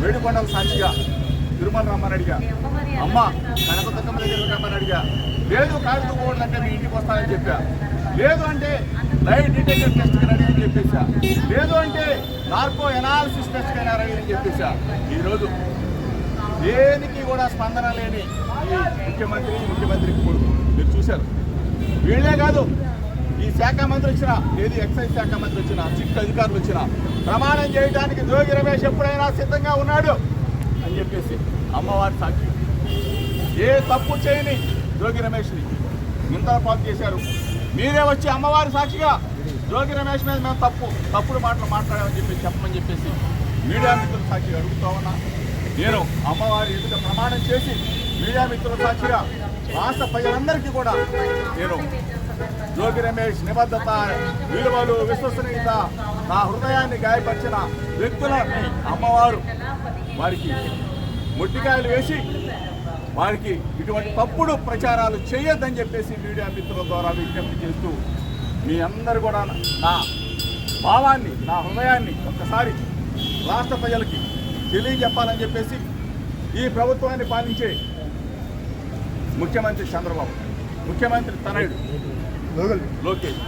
వేడుకొండల సాక్షిగా తిరుమల రమ్మని అడిగా, అమ్మ కనకదుర్గమ్మ దగ్గర రమ్మని అడిగా. లేదు కాగితం బోర్డులు అంటే మీ ఇంటికి వస్తానని చెప్పా. లేదు అంటే లైట్ డిటెక్టర్ టెస్ట్కి రెడీ అని చెప్పేసా. లేదు అంటే నార్కో ఎనాలిసిస్ టెస్ట్కి అయినా రెడీ అని చెప్పేసా. ఈరోజు దేనికి కూడా స్పందన లేని ఈ ముఖ్యమంత్రికి కొడుకు మీరు చూశారు. వీళ్ళే కాదు, ఈ శాఖ మంత్రి వచ్చిన, ఏది ఎక్సైజ్ శాఖ మంత్రి వచ్చిన, సిట్ అధికారులు వచ్చిన ప్రమాణం చేయడానికి జోగి రమేష్ ఎప్పుడైనా సిద్ధంగా ఉన్నాడు అని చెప్పేసి అమ్మవారి సాక్షి ఏ తప్పు చేయని జోగి రమేష్ని నిందల పాలు చేశారు. మీరే వచ్చి అమ్మవారి సాక్షిగా జోగి రమేష్ మీద మేము తప్పుడు మాటలు మాట్లాడామని చెప్పమని చెప్పేసి మీడియా మిత్రుల సాక్షిగా అడుగుతా ఉన్నా. నేను అమ్మవారి ఎదుట ప్రమాణం చేసి మీడియా మిత్రుల సాక్షిగా రాష్ట్ర ప్రజలందరికీ కూడా నేను జోగి రమేష్ నిబద్ధత, విలువలు, విశ్వసనీయత, నా హృదయాన్ని గాయపరిచిన వ్యక్తులని అమ్మవారు వారికి మొట్టికాయలు వేసి వారికి ఇటువంటి తప్పుడు ప్రచారాలు చేయొద్దని చెప్పేసి మీడియా మిత్రుల ద్వారా విజ్ఞప్తి చేస్తూ మీ అందరూ కూడా నా భావాన్ని, నా హృదయాన్ని ఒక్కసారి రాష్ట్ర ప్రజలకి తెలియజెప్పాలని చెప్పేసి ఈ ప్రభుత్వాన్ని పాలించే ముఖ్యమంత్రి చంద్రబాబు, ముఖ్యమంత్రి తనయుడు లోకేష్